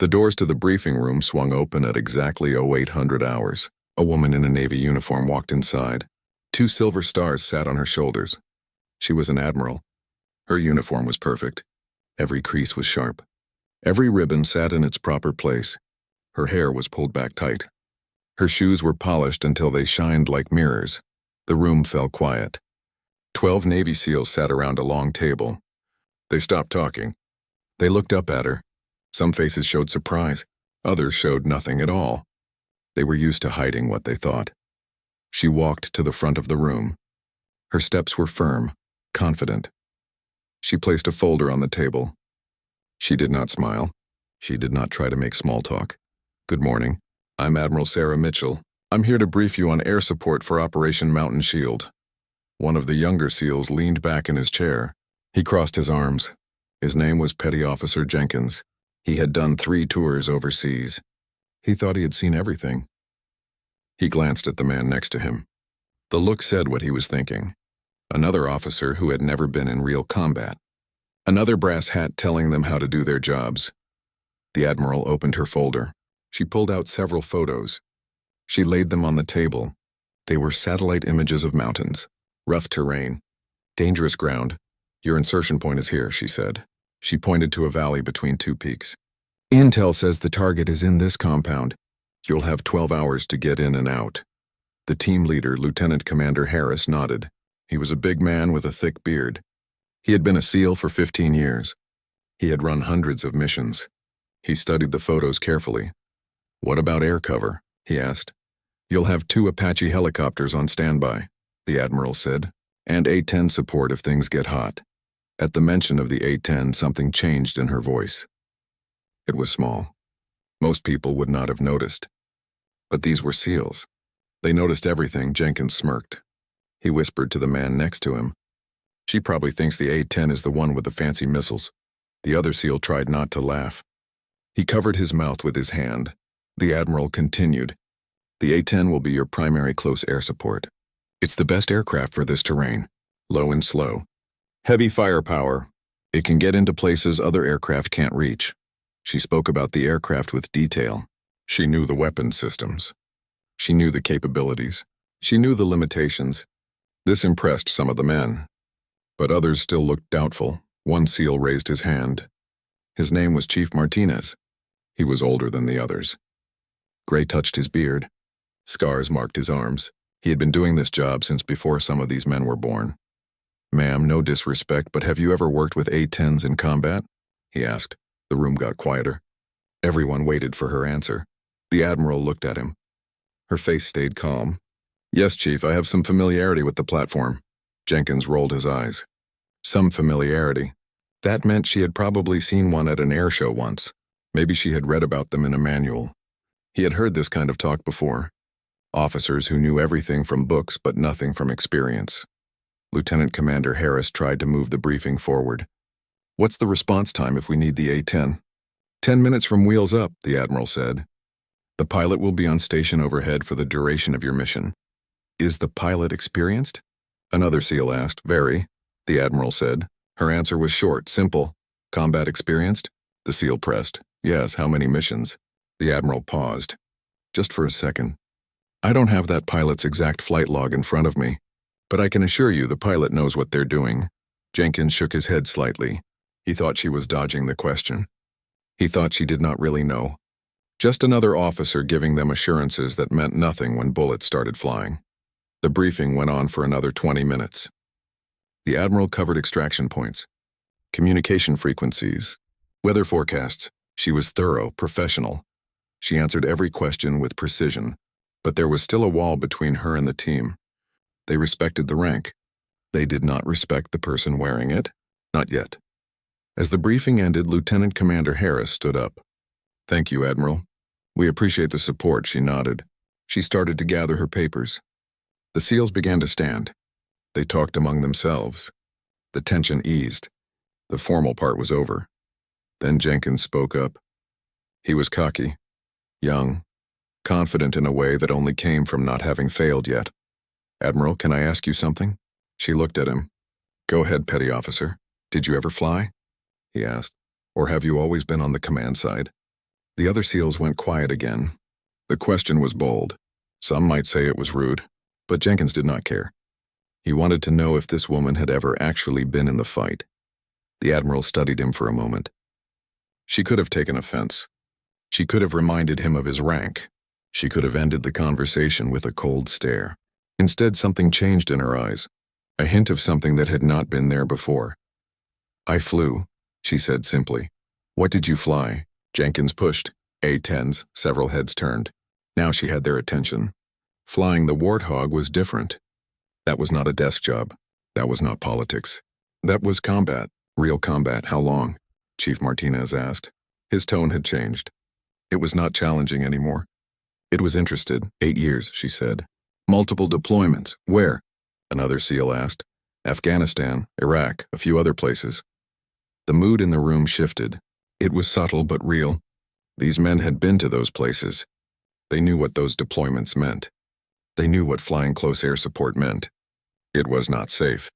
The doors to the briefing room swung open at exactly 0800 hours. A woman in a Navy uniform walked inside. 2 silver stars sat on her shoulders. She was an admiral. Her uniform was perfect. Every crease was sharp. Every ribbon sat in its proper place. Her hair was pulled back tight. Her shoes were polished until they shined like mirrors. The room fell quiet. 12 Navy SEALs sat around a long table. They stopped talking. They looked up at her. Some faces showed surprise. Others showed nothing at all. They were used to hiding what they thought. She walked to the front of the room. Her steps were firm, confident. She placed a folder on the table. She did not smile. She did not try to make small talk. Good morning. I'm Admiral Sarah Mitchell. I'm here to brief you on air support for Operation Mountain Shield. One of the younger SEALs leaned back in his chair. He crossed his arms. His name was Petty Officer Jenkins. He had done 3 tours overseas. He thought he had seen everything. He glanced at the man next to him. The look said what he was thinking. Another officer who had never been in real combat. Another brass hat telling them how to do their jobs. The Admiral opened her folder. She pulled out several photos. She laid them on the table. They were satellite images of mountains, rough terrain, dangerous ground. Your insertion point is here, she said. She pointed to a valley between 2 peaks. Intel says the target is in this compound. You'll have 12 hours to get in and out. The team leader, Lieutenant Commander Harris, nodded. He was a big man with a thick beard. He had been a SEAL for 15 years. He had run hundreds of missions. He studied the photos carefully. What about air cover? He asked. You'll have 2 Apache helicopters on standby, the Admiral said, and A-10 support if things get hot. At the mention of the A-10, something changed in her voice. It was small. Most people would not have noticed. But these were SEALs. They noticed everything. Jenkins smirked. He whispered to the man next to him. She probably thinks the A-10 is the one with the fancy missiles. The other SEAL tried not to laugh. He covered his mouth with his hand. The Admiral continued. The A-10 will be your primary close air support. It's the best aircraft for this terrain. Low and slow. Heavy firepower. It can get into places other aircraft can't reach. She spoke about the aircraft with detail. She knew the weapon systems. She knew the capabilities. She knew the limitations. This impressed some of the men. But others still looked doubtful. One SEAL raised his hand. His name was Chief Martinez. He was older than the others. Gray touched his beard. Scars marked his arms. He had been doing this job since before some of these men were born. Ma'am, no disrespect, but have you ever worked with A-10s in combat? He asked. The room got quieter. Everyone waited for her answer. The Admiral looked at him. Her face stayed calm. Yes, Chief, I have some familiarity with the platform. Jenkins rolled his eyes. Some familiarity. That meant she had probably seen one at an air show once. Maybe she had read about them in a manual. He had heard this kind of talk before. Officers who knew everything from books but nothing from experience. Lieutenant Commander Harris tried to move the briefing forward. What's the response time if we need the A-10? 10 minutes from wheels up, the Admiral said. The pilot will be on station overhead for the duration of your mission. Is the pilot experienced? Another SEAL asked. Very, the Admiral said. Her answer was short, simple. Combat experienced? The SEAL pressed. Yes, how many missions? The Admiral paused. Just for a second. I don't have that pilot's exact flight log in front of me, but I can assure you the pilot knows what they're doing. Jenkins shook his head slightly. He thought she was dodging the question. He thought she did not really know. Just another officer giving them assurances that meant nothing when bullets started flying. The briefing went on for another 20 minutes. The Admiral covered extraction points, communication frequencies, weather forecasts. She was thorough, professional. She answered every question with precision, but there was still a wall between her and the team. They respected the rank. They did not respect the person wearing it. Not yet. As the briefing ended, Lieutenant Commander Harris stood up. Thank you, Admiral. We appreciate the support, she nodded. She started to gather her papers. The SEALs began to stand. They talked among themselves. The tension eased. The formal part was over. Then Jenkins spoke up. He was cocky, young, confident in a way that only came from not having failed yet. Admiral, can I ask you something? She looked at him. Go ahead, Petty Officer. Did you ever fly? He asked. Or have you always been on the command side? The other SEALs went quiet again. The question was bold. Some might say it was rude, but Jenkins did not care. He wanted to know if this woman had ever actually been in the fight. The Admiral studied him for a moment. She could have taken offense. She could have reminded him of his rank. She could have ended the conversation with a cold stare. Instead, something changed in her eyes, a hint of something that had not been there before. "I flew," she said simply. "What did you fly?" Jenkins pushed. A-10s, several heads turned. Now she had their attention. Flying the Warthog was different. That was not a desk job. That was not politics. That was combat, real combat. "How long?" Chief Martinez asked. His tone had changed. It was not challenging anymore. It was interested. 8 years, she said. "Multiple deployments. Where?" Another SEAL asked. "Afghanistan, Iraq, a few other places." The mood in the room shifted. It was subtle but real. These men had been to those places. They knew what those deployments meant. They knew what flying close air support meant. It was not safe.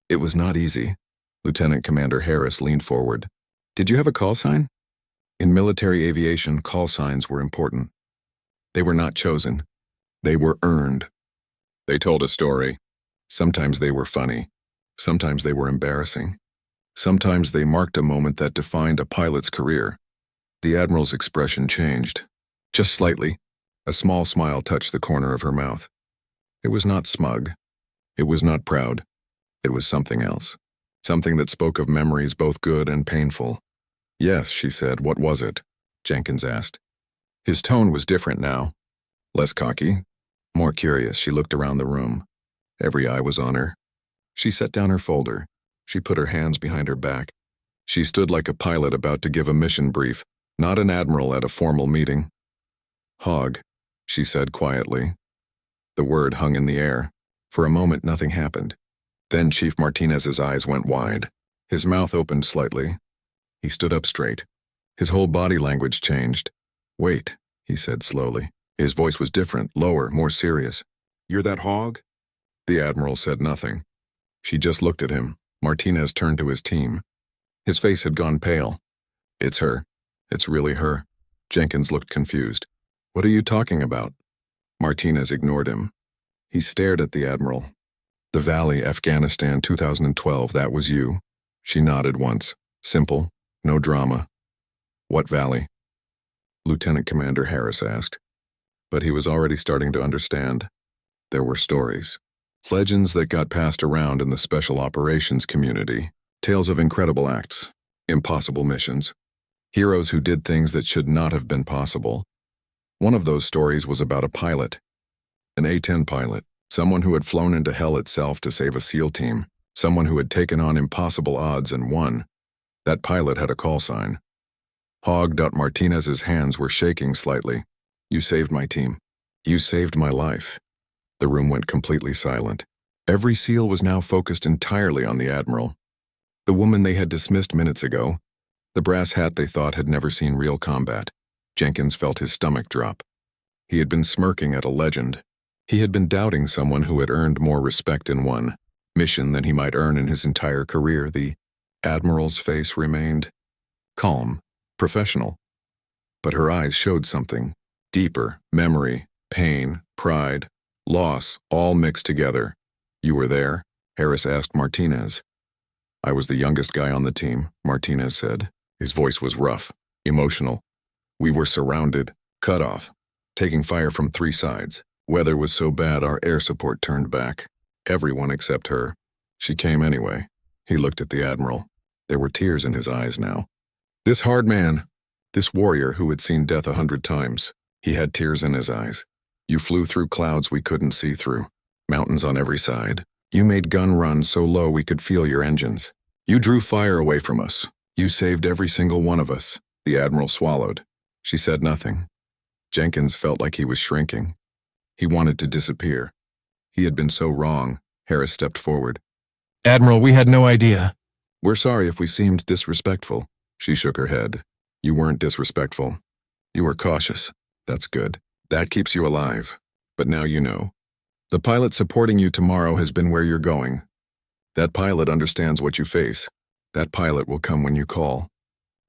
It was not easy. Lieutenant Commander Harris leaned forward. "Did you have a call sign?" In military aviation, call signs were important. They were not chosen. They were earned. They told a story. Sometimes they were funny. Sometimes they were embarrassing. Sometimes they marked a moment that defined a pilot's career. The Admiral's expression changed. Just slightly. A small smile touched the corner of her mouth. It was not smug. It was not proud. It was something else. Something that spoke of memories both good and painful. "Yes," she said. "What was it?" Jenkins asked. His tone was different now. Less cocky, more curious. She looked around the room. Every eye was on her. She set down her folder. She put her hands behind her back. She stood like a pilot about to give a mission brief, not an admiral at a formal meeting. "Hog," she said quietly. The word hung in the air. For a moment, nothing happened. Then Chief Martinez's eyes went wide. His mouth opened slightly. He stood up straight. His whole body language changed. "Wait," he said slowly. His voice was different, lower, more serious. "You're that hog?" The Admiral said nothing. She just looked at him. Martinez turned to his team. His face had gone pale. "It's her. It's really her." Jenkins looked confused. "What are you talking about?" Martinez ignored him. He stared at the Admiral. "The Valley, Afghanistan, 2012, that was you." She nodded once. Simple, no drama. "What valley?" Lieutenant Commander Harris asked. But he was already starting to understand. There were stories. Legends that got passed around in the special operations community. Tales of incredible acts. Impossible missions. Heroes who did things that should not have been possible. One of those stories was about a pilot. An A-10 pilot. Someone who had flown into hell itself to save a SEAL team. Someone who had taken on impossible odds and won. That pilot had a call sign. Hog. Martinez's hands were shaking slightly. "You saved my team. You saved my life." The room went completely silent. Every SEAL was now focused entirely on the Admiral. The woman they had dismissed minutes ago. The brass hat they thought had never seen real combat. Jenkins felt his stomach drop. He had been smirking at a legend. He had been doubting someone who had earned more respect in one mission than he might earn in his entire career. The Admiral's face remained calm, professional. But her eyes showed something. Deeper, memory, pain, pride, loss, all mixed together. "You were there?" Harris asked Martinez. "I was the youngest guy on the team," Martinez said. His voice was rough, emotional. "We were surrounded, cut off, taking fire from 3 sides. Weather was so bad our air support turned back. Everyone except her. She came anyway." He looked at the Admiral. There were tears in his eyes now. This hard man, this warrior who had seen death 100 times, he had tears in his eyes. "You flew through clouds we couldn't see through. Mountains on every side. You made gun runs so low we could feel your engines. You drew fire away from us. You saved every single one of us." The Admiral swallowed. She said nothing. Jenkins felt like he was shrinking. He wanted to disappear. He had been so wrong. Harris stepped forward. "Admiral, we had no idea." "We're sorry if we seemed disrespectful." She shook her head. "You weren't disrespectful. You were cautious. That's good. That keeps you alive. But now you know. The pilot supporting you tomorrow has been where you're going. That pilot understands what you face. That pilot will come when you call."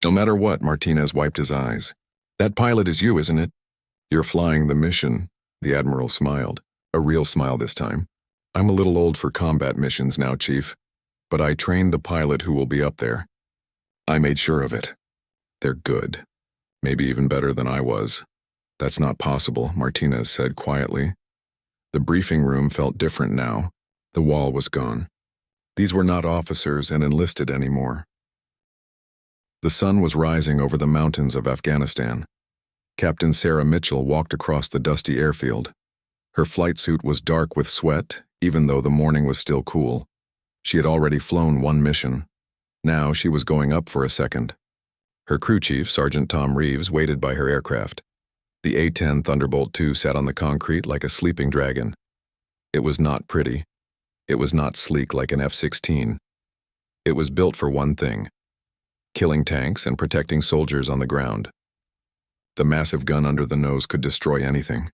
No matter what, Martinez wiped his eyes. That pilot is you, isn't it? You're flying the mission, the Admiral smiled. A real smile this time. I'm a little old for combat missions now, Chief, but I trained the pilot who will be up there. I made sure of it. They're good. Maybe even better than I was. That's not possible, Martinez said quietly. The briefing room felt different now. The wall was gone. These were not officers and enlisted anymore. The sun was rising over the mountains of Afghanistan. Captain Sarah Mitchell walked across the dusty airfield. Her flight suit was dark with sweat, even though the morning was still cool. She had already flown one mission. Now she was going up for a second. Her crew chief, Sergeant Tom Reeves, waited by her aircraft. The A-10 Thunderbolt II sat on the concrete like a sleeping dragon. It was not pretty. It was not sleek like an F-16. It was built for one thing: killing tanks and protecting soldiers on the ground. The massive gun under the nose could destroy anything.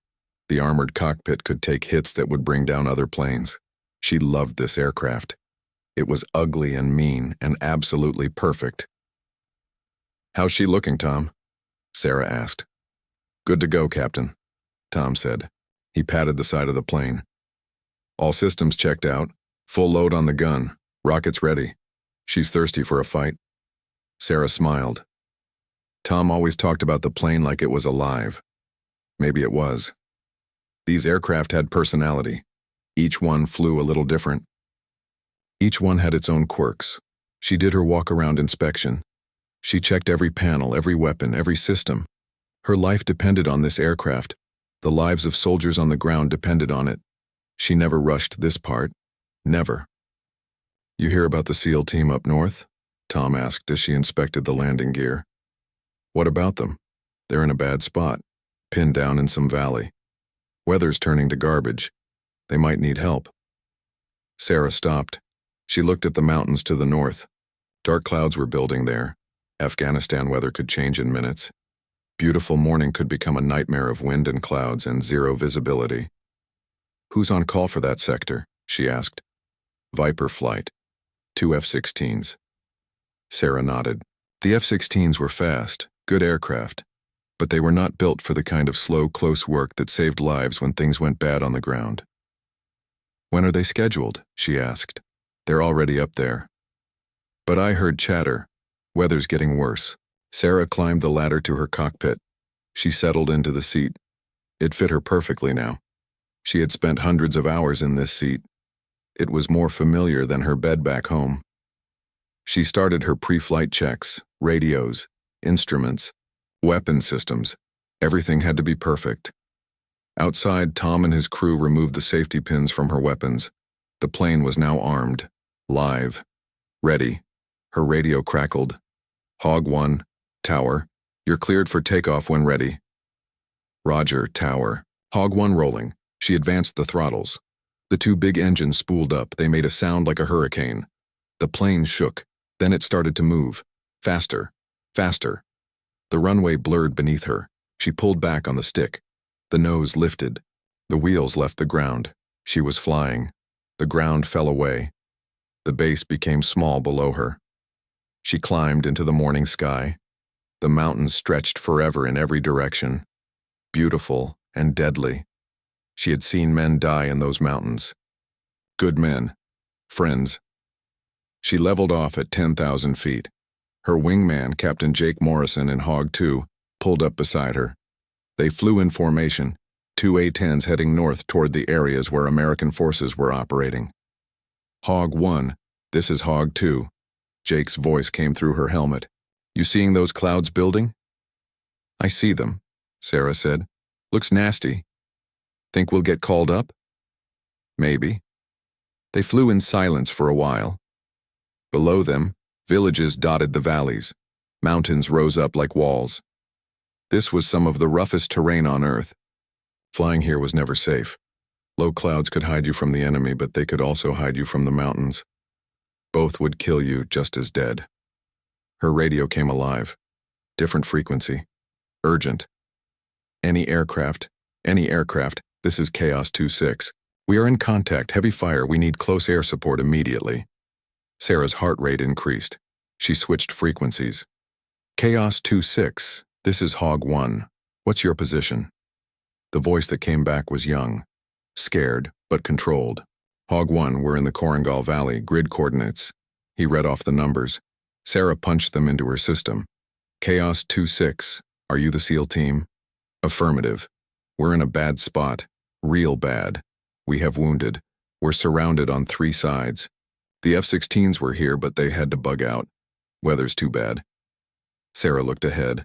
The armored cockpit could take hits that would bring down other planes. She loved this aircraft. It was ugly and mean and absolutely perfect. "How's she looking, Tom?" Sarah asked. "Good to go, Captain," Tom said. He patted the side of the plane. "All systems checked out. Full load on the gun. Rockets ready. She's thirsty for a fight." Sarah smiled. Tom always talked about the plane like it was alive. Maybe it was. These aircraft had personality. Each one flew a little different. Each one had its own quirks. She did her walk-around inspection. She checked every panel, every weapon, every system. Her life depended on this aircraft. The lives of soldiers on the ground depended on it. She never rushed this part. Never. "You hear about the SEAL team up north?" Tom asked as she inspected the landing gear. "What about them? They're in a bad spot, pinned down in some valley. Weather's turning to garbage. They might need help." Sarah stopped. She looked at the mountains to the north. Dark clouds were building there. Afghanistan weather could change in minutes. Beautiful morning could become a nightmare of wind and clouds and zero visibility. "Who's on call for that sector?" she asked. "Viper flight. 2 F-16s. Sarah nodded. The F-16s were fast, good aircraft, but they were not built for the kind of slow, close work that saved lives when things went bad on the ground. "When are they scheduled?" she asked. "They're already up there." "But I heard chatter. Weather's getting worse." Sarah climbed the ladder to her cockpit. She settled into the seat. It fit her perfectly now. She had spent hundreds of hours in this seat. It was more familiar than her bed back home. She started her pre-flight checks, radios, instruments, weapon systems. Everything had to be perfect. Outside, Tom and his crew removed the safety pins from her weapons. The plane was now armed, live, ready. Her radio crackled. "Hog 1, Tower, you're cleared for takeoff when ready." "Roger, Tower. Hog 1 rolling." She advanced the throttles. The two big engines spooled up. They made a sound like a hurricane. The plane shook. Then it started to move. Faster, faster. The runway blurred beneath her. She pulled back on the stick. The nose lifted. The wheels left the ground. She was flying. The ground fell away. The base became small below her. She climbed into the morning sky. The mountains stretched forever in every direction. Beautiful and deadly. She had seen men die in those mountains. Good men. Friends. She leveled off at 10,000 feet. Her wingman, Captain Jake Morrison in Hog 2, pulled up beside her. They flew in formation, 2 A-10s heading north toward the areas where American forces were operating. "Hog 1, this is Hog 2. Jake's voice came through her helmet. "You seeing those clouds building?" "I see them," Sarah said. "Looks nasty. Think we'll get called up?" "Maybe." They flew in silence for a while. Below them, villages dotted the valleys. Mountains rose up like walls. This was some of the roughest terrain on Earth. Flying here was never safe. Low clouds could hide you from the enemy, but they could also hide you from the mountains. Both would kill you just as dead. Her radio came alive. Different frequency. Urgent. Any aircraft, this is Chaos 2-6. We are in contact, heavy fire, we need close air support immediately." Sarah's heart rate increased. She switched frequencies. "Chaos 2-6, This is Hog 1. What's your position? The voice that came back was young, scared, but controlled. Hog 1, we're in the Korangal Valley, grid coordinates. He read off the numbers. Sarah punched them into her system. Chaos 2-6, are you the SEAL team? Affirmative. We're in a bad spot. Real bad. We have wounded. We're surrounded on 3 sides. The F-16s were here, but they had to bug out. Weather's too bad. Sarah looked ahead.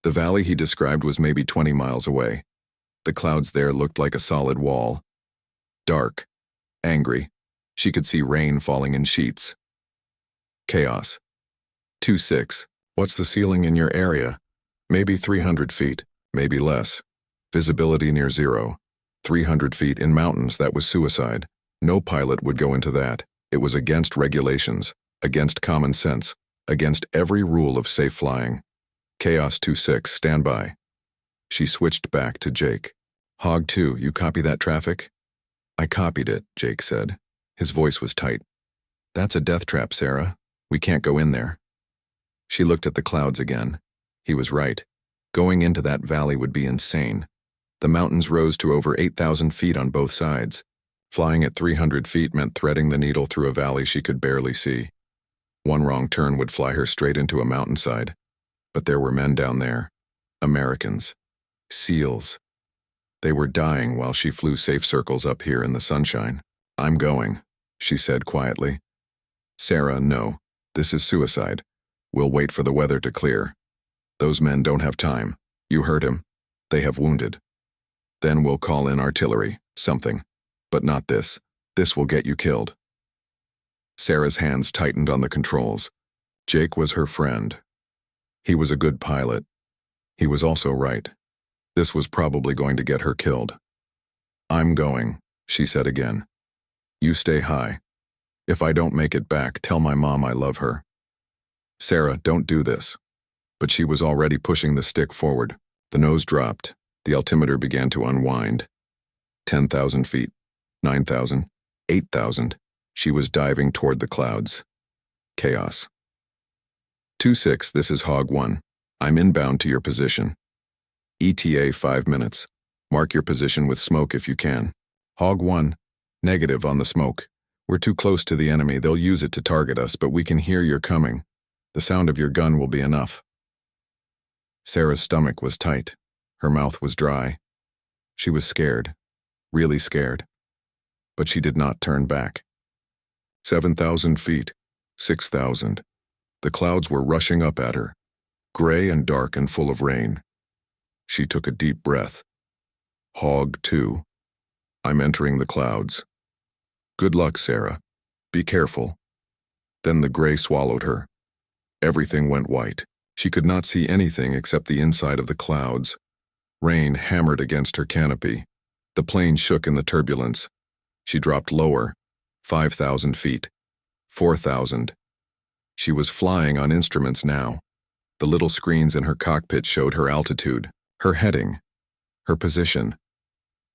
The valley he described was maybe 20 miles away. The clouds there looked like a solid wall. Dark. Angry. She could see rain falling in sheets. Chaos. 2-6. What's the ceiling in your area? Maybe 300 feet, maybe less. Visibility near zero. 300 feet in mountains, that was suicide. No pilot would go into that. It was against regulations, against common sense, against every rule of safe flying. Chaos 2-6, stand by. She switched back to Jake. Hog 2, you copy that traffic? I copied it, Jake said. His voice was tight. That's a death trap, Sarah. We can't go in there. She looked at the clouds again. He was right. Going into that valley would be insane. The mountains rose to over 8,000 feet on both sides. Flying at 300 feet meant threading the needle through a valley she could barely see. One wrong turn would fly her straight into a mountainside. But there were men down there. Americans. SEALs. They were dying while she flew safe circles up here in the sunshine. I'm going, she said quietly. Sarah, no. This is suicide. We'll wait for the weather to clear. Those men don't have time. You heard him. They have wounded. Then we'll call in artillery, something. But not this. This will get you killed. Sarah's hands tightened on the controls. Jake was her friend. He was a good pilot. He was also right. This was probably going to get her killed. I'm going, she said again. You stay high. If I don't make it back, tell my mom I love her. Sarah, don't do this. But she was already pushing the stick forward. The nose dropped. The altimeter began to unwind. 10,000 feet, 9,000, 8,000. She was diving toward the clouds. Chaos. 2-6, this is Hog 1. I'm inbound to your position. ETA 5 minutes. Mark your position with smoke if you can. Hog 1. Negative on the smoke. We're too close to the enemy. They'll use it to target us, but we can hear you're coming. The sound of your gun will be enough. Sarah's stomach was tight. Her mouth was dry. She was scared. Really scared. But she did not turn back. 7,000 feet. 6,000. The clouds were rushing up at her. Gray and dark and full of rain. She took a deep breath. Hog 2. I'm entering the clouds. Good luck, Sarah. Be careful. Then the gray swallowed her. Everything went white. She could not see anything except the inside of the clouds. Rain hammered against her canopy. The plane shook in the turbulence. She dropped lower. 5,000 feet. 4,000. She was flying on instruments now. The little screens in her cockpit showed her altitude, her heading, her position.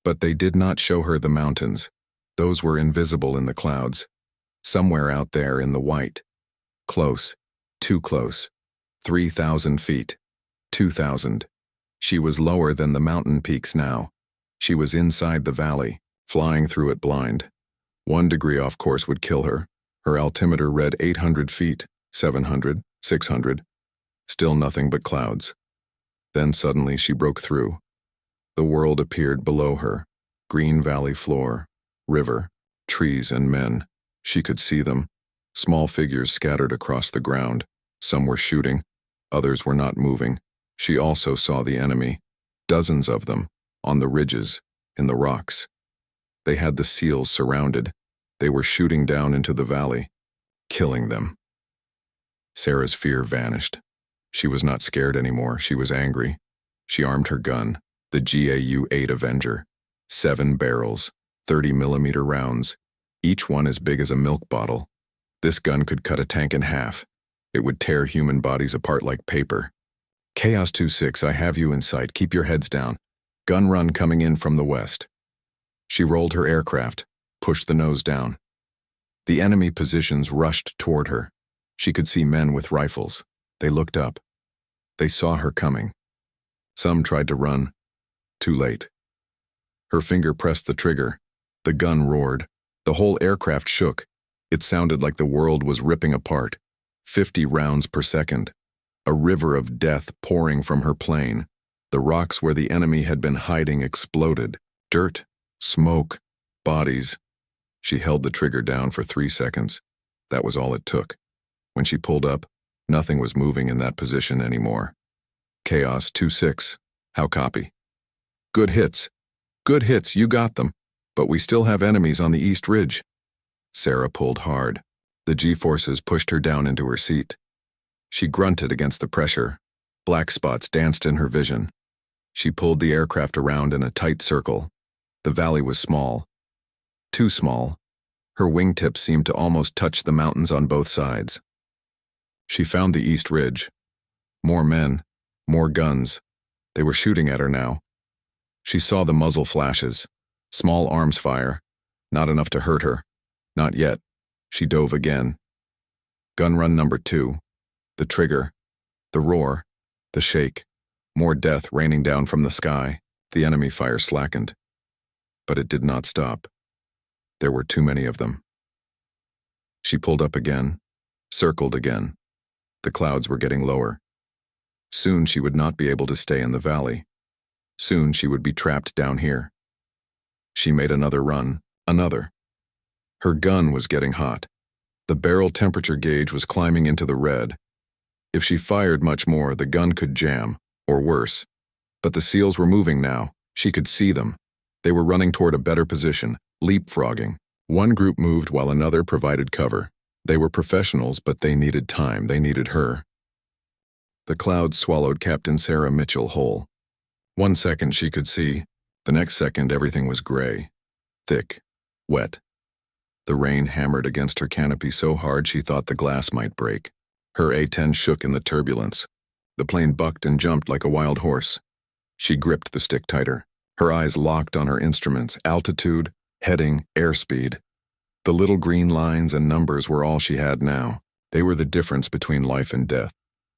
But they did not show her the mountains. Those were invisible in the clouds. Somewhere out there in the white. Close. Too close. 3,000 feet. 2,000. She was lower than the mountain peaks now. She was inside the valley, flying through it blind. 1 degree off course would kill her. Her altimeter read 800 feet, 700, 600. Still nothing but clouds. Then suddenly she broke through. The world appeared below her. Green valley floor, river, trees and men. She could see them. Small figures scattered across the ground. Some were shooting. Others were not moving. She also saw the enemy. Dozens of them. On the ridges. In the rocks. They had the SEALs surrounded. They were shooting down into the valley. Killing them. Sarah's fear vanished. She was not scared anymore. She was angry. She armed her gun. The GAU-8 Avenger. 7 barrels. 30mm rounds. Each one as big as a milk bottle. This gun could cut a tank in half. It would tear human bodies apart like paper. Chaos 2-6, I have you in sight. Keep your heads down. Gun run coming in from the west. She rolled her aircraft, pushed the nose down. The enemy positions rushed toward her. She could see men with rifles. They looked up. They saw her coming. Some tried to run. Too late. Her finger pressed the trigger. The gun roared. The whole aircraft shook. It sounded like the world was ripping apart. 50 rounds per second. A river of death pouring from her plane. The rocks where the enemy had been hiding exploded. Dirt, smoke, bodies. She held the trigger down for 3 seconds. That was all it took. When she pulled up, nothing was moving in that position anymore. Chaos 2-6. How copy? Good hits. Good hits, you got them. But we still have enemies on the East Ridge. Sarah pulled hard. The G-forces pushed her down into her seat. She grunted against the pressure. Black spots danced in her vision. She pulled the aircraft around in a tight circle. The valley was small. Too small. Her wingtips seemed to almost touch the mountains on both sides. She found the East Ridge. More men. More guns. They were shooting at her now. She saw the muzzle flashes. Small arms fire. Not enough to hurt her. Not yet. She dove again. Gun run number 2. The trigger. The roar. The shake. More death raining down from the sky. The enemy fire slackened. But it did not stop. There were too many of them. She pulled up again. Circled again. The clouds were getting lower. Soon she would not be able to stay in the valley. Soon she would be trapped down here. She made another run. Another. Her gun was getting hot. The barrel temperature gauge was climbing into the red. If she fired much more, the gun could jam, or worse. But the SEALs were moving now. She could see them. They were running toward a better position, leapfrogging. One group moved while another provided cover. They were professionals, but they needed time. They needed her. The clouds swallowed Captain Sarah Mitchell whole. 1 second she could see. The next second everything was gray. Thick. Wet. The rain hammered against her canopy so hard she thought the glass might break. Her A-10 shook in the turbulence. The plane bucked and jumped like a wild horse. She gripped the stick tighter. Her eyes locked on her instruments, altitude, heading, airspeed. The little green lines and numbers were all she had now. They were the difference between life and death.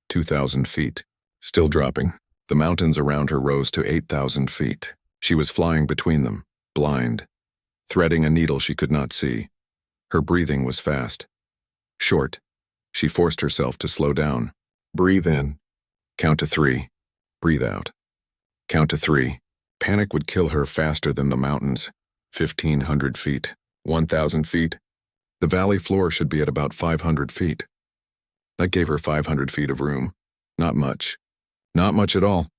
2,000 feet. Still dropping. The mountains around her rose to 8,000 feet. She was flying between them, blind, threading a needle she could not see. Her breathing was fast. Short. She forced herself to slow down. Breathe in. Count to 3. Breathe out. Count to 3. Panic would kill her faster than the mountains. 1,500 feet. 1,000 feet. The valley floor should be at about 500 feet. That gave her 500 feet of room. Not much. Not much at all.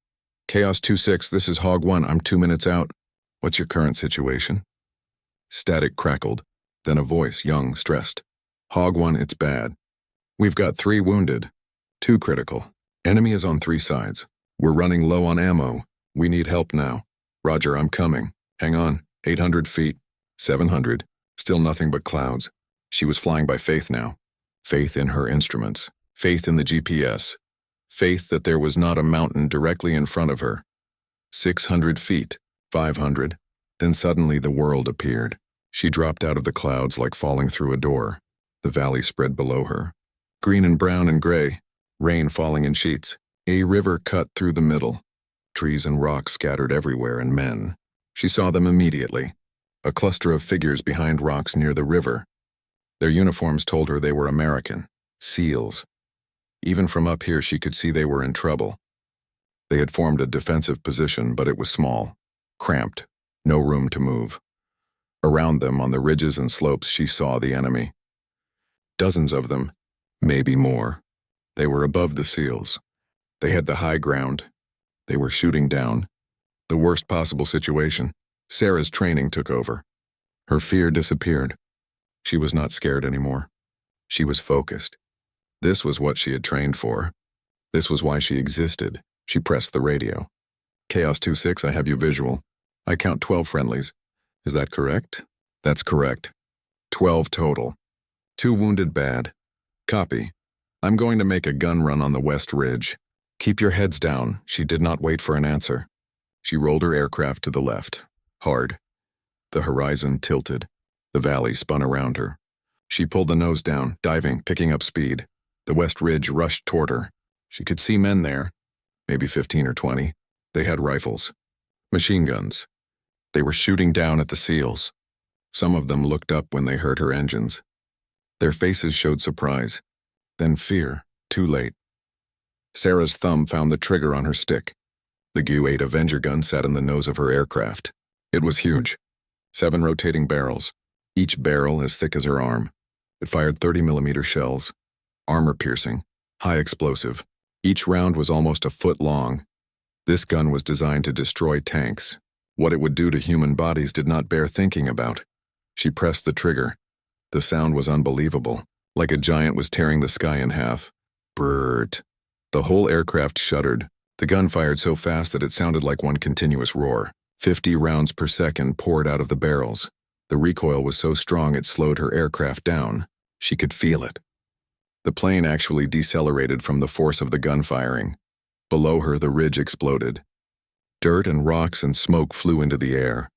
Chaos 2-6, this is Hog 1, I'm 2 minutes out. What's your current situation? Static crackled, then a voice, young, stressed. Hog 1, it's bad. We've got 3 wounded. 2 critical. Enemy is on 3 sides. We're running low on ammo. We need help now. Roger, I'm coming. Hang on. 800 feet. 700. Still nothing but clouds. She was flying by faith now. Faith in her instruments. Faith in the GPS. Faith that there was not a mountain directly in front of her. 600 feet. 500. Then suddenly the world appeared. She dropped out of the clouds like falling through a door. The valley spread below her. Green and brown and gray. Rain falling in sheets. A river cut through the middle. Trees and rocks scattered everywhere and men. She saw them immediately. A cluster of figures behind rocks near the river. Their uniforms told her they were American. SEALs. Even from up here she could see they were in trouble. They had formed a defensive position, but it was small. Cramped. No room to move. Around them, on the ridges and slopes, she saw the enemy. Dozens of them. Maybe more. They were above the SEALs. They had the high ground. They were shooting down. The worst possible situation. Sarah's training took over. Her fear disappeared. She was not scared anymore. She was focused. This was what she had trained for. This was why she existed. She pressed the radio. Chaos 2-6, I have you visual. I count 12 friendlies. Is that correct? That's correct. 12 total. 2 wounded bad. Copy. I'm going to make a gun run on the West Ridge. Keep your heads down. She did not wait for an answer. She rolled her aircraft to the left. Hard. The horizon tilted. The valley spun around her. She pulled the nose down, diving, picking up speed. The West Ridge rushed toward her. She could see men there. Maybe 15 or 20. They had rifles, machine guns. They were shooting down at the SEALs. Some of them looked up when they heard her engines. Their faces showed surprise, then fear, too late. Sarah's thumb found the trigger on her stick. The GU-8 Avenger gun sat in the nose of her aircraft. It was huge. 7 rotating barrels, each barrel as thick as her arm. It fired 30mm shells, armor-piercing, high explosive. Each round was almost a foot long. This gun was designed to destroy tanks. What it would do to human bodies did not bear thinking about. She pressed the trigger. The sound was unbelievable, like a giant was tearing the sky in half. Brrrt. The whole aircraft shuddered. The gun fired so fast that it sounded like one continuous roar. 50 rounds per second poured out of the barrels. The recoil was so strong it slowed her aircraft down. She could feel it. The plane actually decelerated from the force of the gun firing. Below her, the ridge exploded. Dirt and rocks and smoke flew into the air.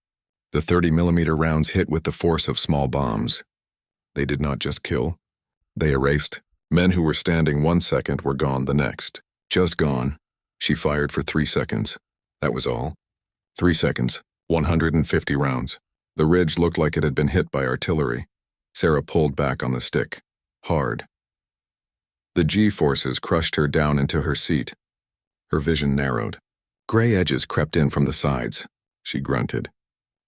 The 30mm rounds hit with the force of small bombs. They did not just kill. They erased. Men who were standing 1 second were gone the next. Just gone. She fired for 3 seconds. That was all. 3 seconds. 150 rounds. The ridge looked like it had been hit by artillery. Sarah pulled back on the stick. Hard. The G-forces crushed her down into her seat. Her vision narrowed. Gray edges crept in from the sides. She grunted.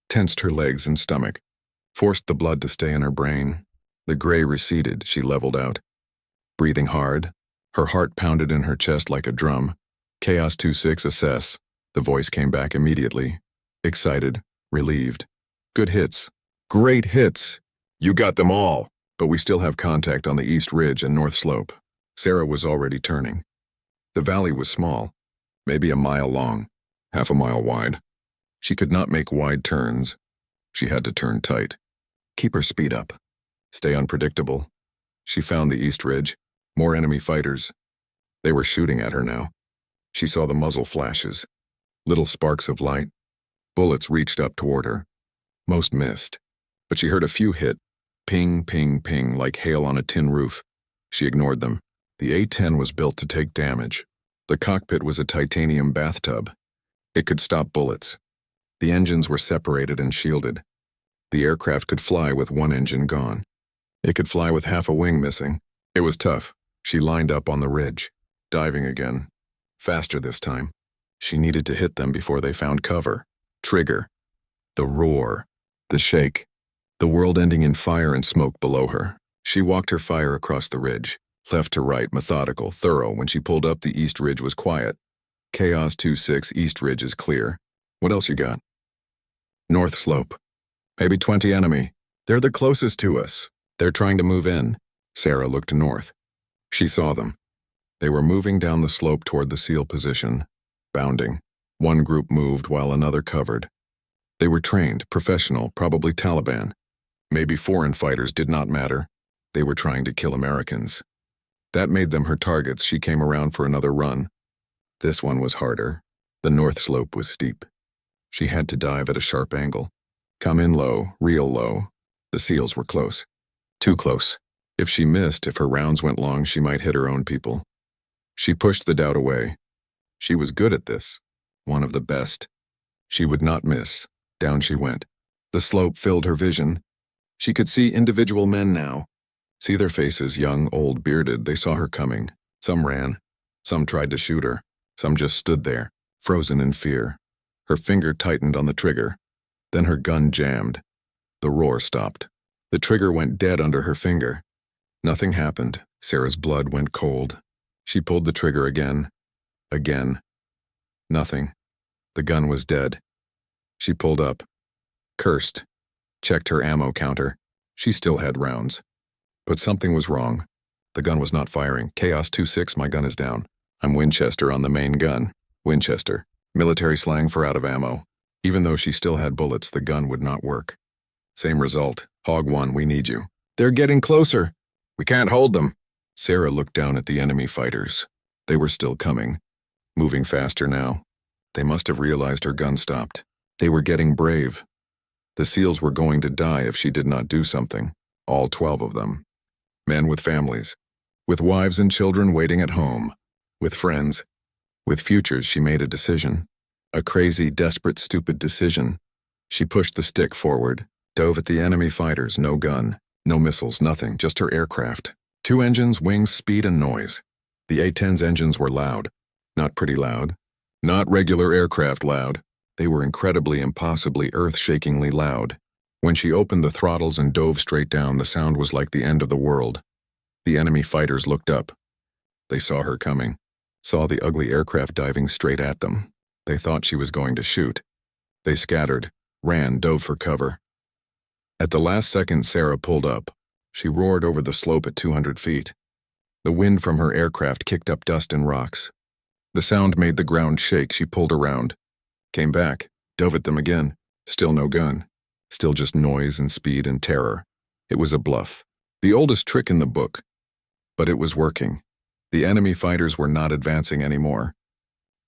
Tensed her legs and stomach. Forced the blood to stay in her brain. The gray receded. She leveled out. Breathing hard. Her heart pounded in her chest like a drum. Chaos 2-6 assess. The voice came back immediately. Excited. Relieved. Good hits. Great hits. You got them all. But we still have contact on the east ridge and north slope. Sarah was already turning. The valley was small. Maybe a mile long. Half a mile wide. She could not make wide turns. She had to turn tight. Keep her speed up. Stay unpredictable. She found the east ridge. More enemy fighters. They were shooting at her now. She saw the muzzle flashes. Little sparks of light. Bullets reached up toward her. Most missed. But she heard a few hit. Ping, ping, ping, like hail on a tin roof. She ignored them. The A-10 was built to take damage. The cockpit was a titanium bathtub. It could stop bullets. The engines were separated and shielded. The aircraft could fly with one engine gone. It could fly with half a wing missing. It was tough. She lined up on the ridge, diving again. Faster this time. She needed to hit them before they found cover. Trigger. The roar. The shake. The world ending in fire and smoke below her. She walked her fire across the ridge. Left to right, methodical, thorough. When she pulled up, the east ridge was quiet. Chaos 2-6, east ridge is clear. What else you got? North slope. Maybe 20 enemy. They're the closest to us. They're trying to move in. Sarah looked north. She saw them. They were moving down the slope toward the SEAL position, bounding. One group moved while another covered. They were trained, professional, probably Taliban. Maybe foreign fighters, did not matter. They were trying to kill Americans. That made them her targets. She came around for another run. This one was harder. The north slope was steep. She had to dive at a sharp angle. Come in low, real low. The SEALs were close. Too close. If she missed, if her rounds went long, she might hit her own people. She pushed the doubt away. She was good at this. One of the best. She would not miss. Down she went. The slope filled her vision. She could see individual men now. See their faces, young, old, bearded. They saw her coming. Some ran. Some tried to shoot her. Some just stood there, frozen in fear. Her finger tightened on the trigger. Then her gun jammed. The roar stopped. The trigger went dead under her finger. Nothing happened. Sarah's blood went cold. She pulled the trigger again. Again. Nothing. The gun was dead. She pulled up. Cursed. Checked her ammo counter. She still had rounds. But something was wrong. The gun was not firing. Chaos 2-6, my gun is down. I'm Winchester on the main gun. Winchester. Military slang for out of ammo. Even though she still had bullets, the gun would not work. Same result. Hog 1, we need you. They're getting closer. We can't hold them. Sarah looked down at the enemy fighters. They were still coming. Moving faster now. They must have realized her gun stopped. They were getting brave. The SEALs were going to die if she did not do something. All 12 of them. Men with families. With wives and children waiting at home. With friends. With futures, she made a decision. A crazy, desperate, stupid decision. She pushed the stick forward, dove at the enemy fighters, no gun, no missiles, nothing, just her aircraft. 2 engines, wings, speed, and noise. The A-10's engines were loud. Not pretty loud. Not regular aircraft loud. They were incredibly, impossibly, earth-shakingly loud. When she opened the throttles and dove straight down, the sound was like the end of the world. The enemy fighters looked up. They saw her coming, saw the ugly aircraft diving straight at them. They thought she was going to shoot. They scattered, ran, dove for cover. At the last second, Sarah pulled up. She roared over the slope at 200 feet. The wind from her aircraft kicked up dust and rocks. The sound made the ground shake. She pulled around, came back, dove at them again. Still no gun. Still just noise and speed and terror. It was a bluff. The oldest trick in the book. But it was working. The enemy fighters were not advancing anymore.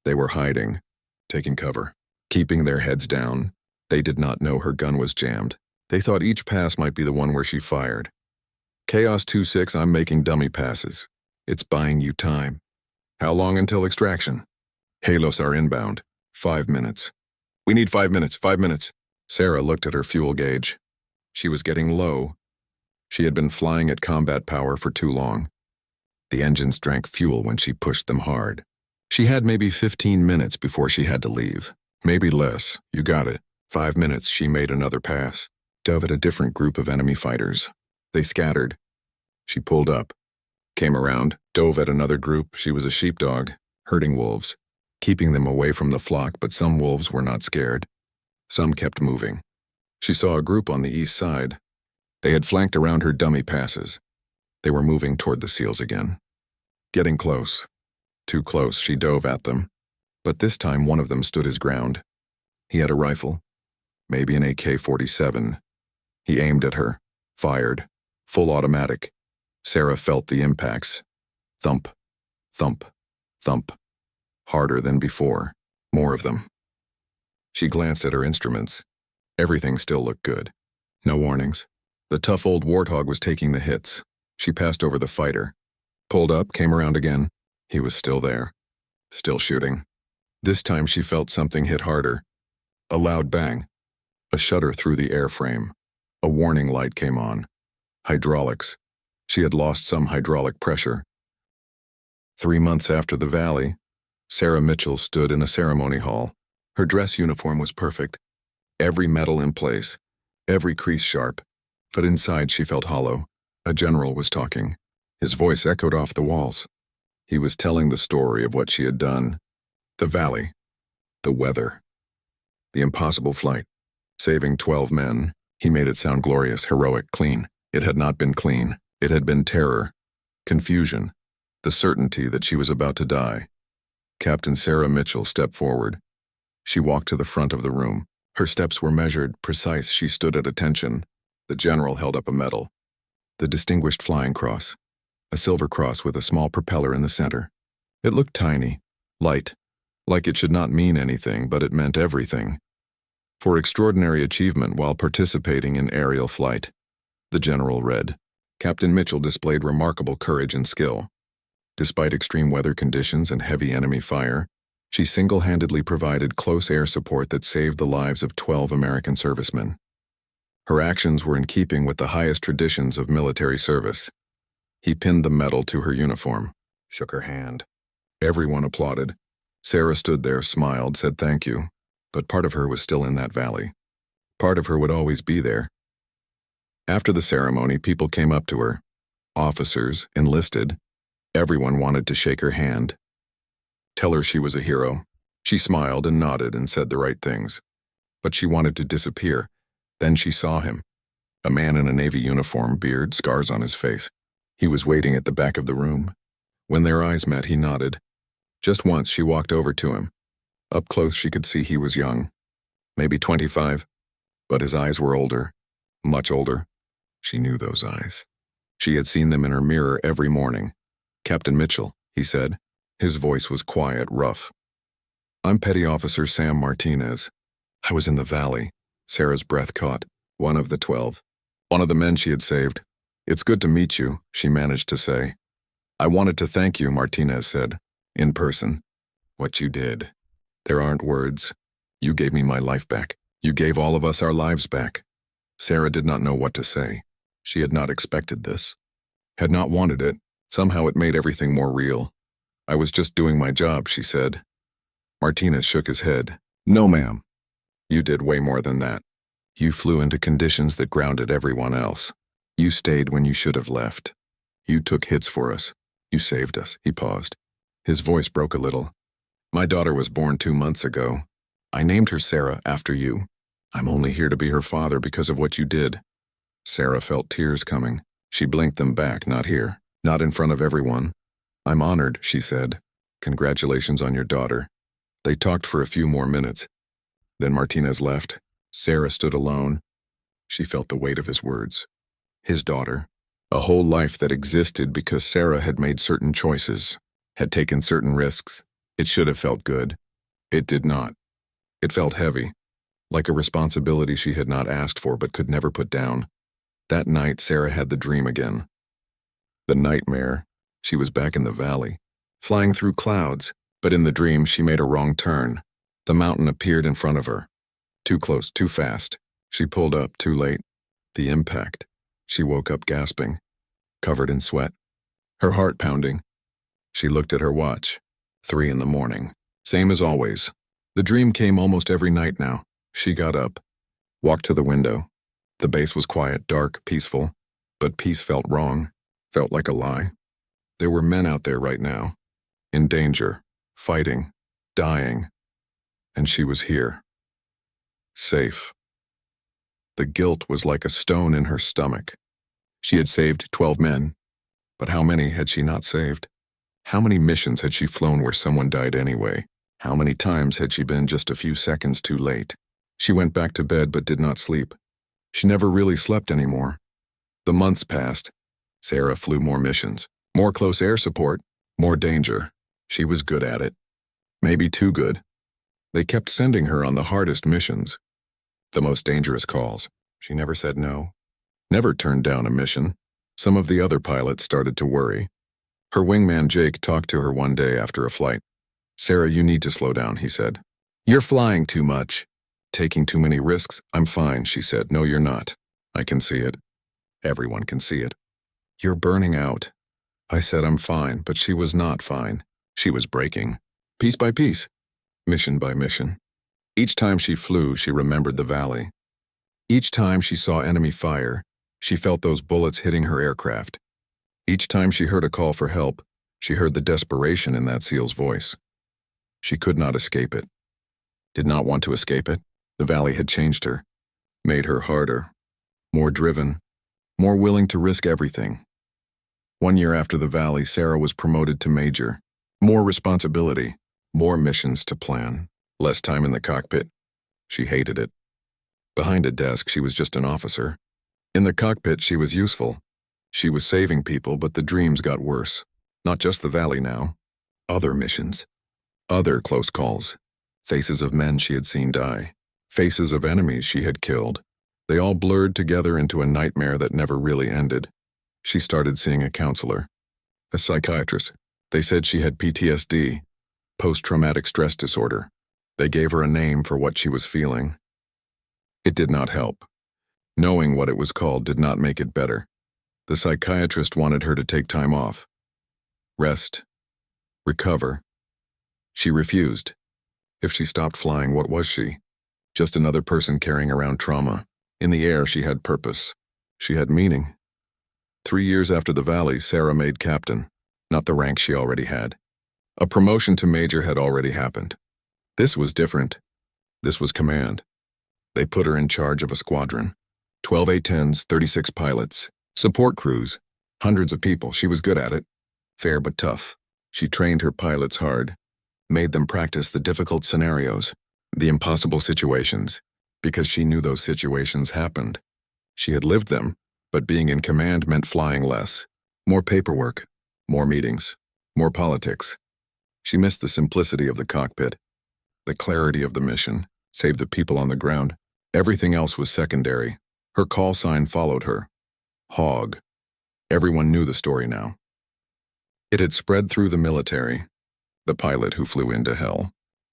They were hiding, taking cover, keeping their heads down. They did not know her gun was jammed. They thought each pass might be the one where she fired. Chaos 2-6, I'm making dummy passes. It's buying you time. How long until extraction? Halos are inbound. 5 minutes. We need 5 minutes, 5 minutes. Sarah looked at her fuel gauge. She was getting low. She had been flying at combat power for too long. The engines drank fuel when she pushed them hard. She had maybe 15 minutes before she had to leave. Maybe less. You got it. 5 minutes, she made another pass. Dove at a different group of enemy fighters. They scattered. She pulled up. Came around, dove at another group. She was a sheepdog, herding wolves, keeping them away from the flock, but some wolves were not scared. Some kept moving. She saw a group on the east side. They had flanked around her dummy passes. They were moving toward the SEALs again. Getting close. Too close, she dove at them. But this time one of them stood his ground. He had a rifle, maybe an AK-47. He aimed at her, fired, full automatic. Sarah felt the impacts. Thump, thump, thump. Harder than before. More of them. She glanced at her instruments. Everything still looked good. No warnings. The tough old warthog was taking the hits. She passed over the fighter. Pulled up, came around again. He was still there. Still shooting. This time she felt something hit harder. A loud bang. A shudder through the airframe. A warning light came on. Hydraulics. She had lost some hydraulic pressure. 3 months after the valley, Sarah Mitchell stood in a ceremony hall. Her dress uniform was perfect. Every medal in place. Every crease sharp. But inside she felt hollow. A general was talking. His voice echoed off the walls. He was telling the story of what she had done. The valley. The weather. The impossible flight. Saving 12 men. He made it sound glorious, heroic, clean. It had not been clean. It had been terror. Confusion. The certainty that she was about to die. Captain Sarah Mitchell stepped forward. She walked to the front of the room. Her steps were measured, precise. She stood at attention. The general held up a medal. The Distinguished Flying Cross. A silver cross with a small propeller in the center. It looked tiny, light, like it should not mean anything, but it meant everything. For extraordinary achievement while participating in aerial flight. The general read. Captain Mitchell displayed remarkable courage and skill. Despite extreme weather conditions and heavy enemy fire, she single-handedly provided close air support that saved the lives of 12 American servicemen. Her actions were in keeping with the highest traditions of military service. He pinned the medal to her uniform, shook her hand. Everyone applauded. Sarah stood there, smiled, said thank you, but part of her was still in that valley. Part of her would always be there. After the ceremony, people came up to her. Officers, enlisted. Everyone wanted to shake her hand. Tell her she was a hero. She smiled and nodded and said the right things. But she wanted to disappear. Then she saw him. A man in a Navy uniform, beard, scars on his face. He was waiting at the back of the room. When their eyes met, he nodded. Just once, she walked over to him. Up close, she could see he was young. Maybe 25. But his eyes were older. Much older. She knew those eyes. She had seen them in her mirror every morning. Captain Mitchell, he said. His voice was quiet, rough. I'm Petty Officer Sam Martinez. I was in the valley. Sarah's breath caught. One of the 12. One of the men she had saved. It's good to meet you, she managed to say. I wanted to thank you, Martinez said. In person. What you did. There aren't words. You gave me my life back. You gave all of us our lives back. Sarah did not know what to say. She had not expected this. Had not wanted it. Somehow it made everything more real. I was just doing my job, she said. Martinez shook his head. No, ma'am. You did way more than that. You flew into conditions that grounded everyone else. You stayed when you should have left. You took hits for us. You saved us. He paused. His voice broke a little. My daughter was born 2 months ago. I named her Sarah after you. I'm only here to be her father because of what you did. Sarah felt tears coming. She blinked them back, not here, not in front of everyone. I'm honored, she said. Congratulations on your daughter. They talked for a few more minutes. Then Martinez left. Sarah stood alone. She felt the weight of his words. His daughter. A whole life that existed because Sarah had made certain choices, had taken certain risks. It should have felt good. It did not. It felt heavy, like a responsibility she had not asked for but could never put down. That night, Sarah had the dream again. The nightmare. She was back in the valley, flying through clouds, but in the dream she made a wrong turn. The mountain appeared in front of her. Too close, too fast. She pulled up, too late. The impact. She woke up gasping, covered in sweat, her heart pounding. She looked at her watch. 3 a.m. Same as always. The dream came almost every night now. She got up, walked to the window. The base was quiet, dark, peaceful, but peace felt wrong, felt like a lie. There were men out there right now, in danger, fighting, dying, and she was here, safe. The guilt was like a stone in her stomach. She had saved 12 men, but how many had she not saved? How many missions had she flown where someone died anyway? How many times had she been just a few seconds too late? She went back to bed but did not sleep. She never really slept anymore. The months passed. Sarah flew more missions, more close air support, more danger. She was good at it. Maybe too good. They kept sending her on the hardest missions, the most dangerous calls. She never said no, never turned down a mission. Some of the other pilots started to worry. Her wingman Jake talked to her one day after a flight. Sarah, you need to slow down, he said. You're flying too much. Taking too many risks. I'm fine, she said. No, you're not. I can see it. Everyone can see it. You're burning out. I said I'm fine, but she was not fine. She was breaking. Piece by piece. Mission by mission. Each time she flew, she remembered the valley. Each time she saw enemy fire, she felt those bullets hitting her aircraft. Each time she heard a call for help, she heard the desperation in that SEAL's voice. She could not escape it. Did not want to escape it. The valley had changed her, made her harder, more driven, more willing to risk everything. 1 year after the valley, Sarah was promoted to major. More responsibility, more missions to plan, less time in the cockpit. She hated it. Behind a desk, she was just an officer. In the cockpit, she was useful. She was saving people, but the dreams got worse. Not just the valley now. Other missions. Other close calls. Faces of men she had seen die. Faces of enemies she had killed. They all blurred together into a nightmare that never really ended. She started seeing a counselor, a psychiatrist. They said she had PTSD, post-traumatic stress disorder. They gave her a name for what she was feeling. It did not help. Knowing what it was called did not make it better. The psychiatrist wanted her to take time off. Rest. Recover. She refused. If she stopped flying, what was she? Just another person carrying around trauma. In the air, she had purpose. She had meaning. 3 years after the valley, Sarah made captain, not the rank she already had. A promotion to major had already happened. This was different. This was command. They put her in charge of a squadron. 12 A-10s, 36 pilots, support crews, hundreds of people. She was good at it. Fair but tough. She trained her pilots hard, made them practice the difficult scenarios, the impossible situations, because she knew those situations happened. She had lived them, but being in command meant flying less. More paperwork, more meetings, more politics. She missed the simplicity of the cockpit, the clarity of the mission, save the people on the ground. Everything else was secondary. Her call sign followed her. Hog. Everyone knew the story now. It had spread through the military. The pilot who flew into hell,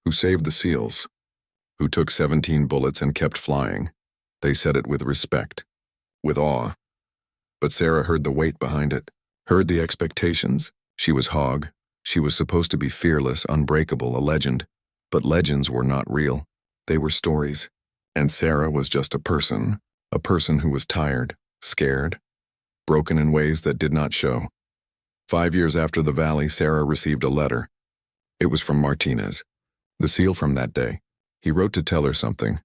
Who saved the SEALs? Who took 17 bullets and kept flying? They said it with respect, with awe. But Sarah heard the weight behind it, heard the expectations. She was Hogg. She was supposed to be fearless, unbreakable, a legend. But legends were not real. They were stories. And Sarah was just a person who was tired, scared, broken in ways that did not show. 5 years after the Valley, Sarah received a letter. It was from Martinez, the SEAL from that day. He wrote to tell her something.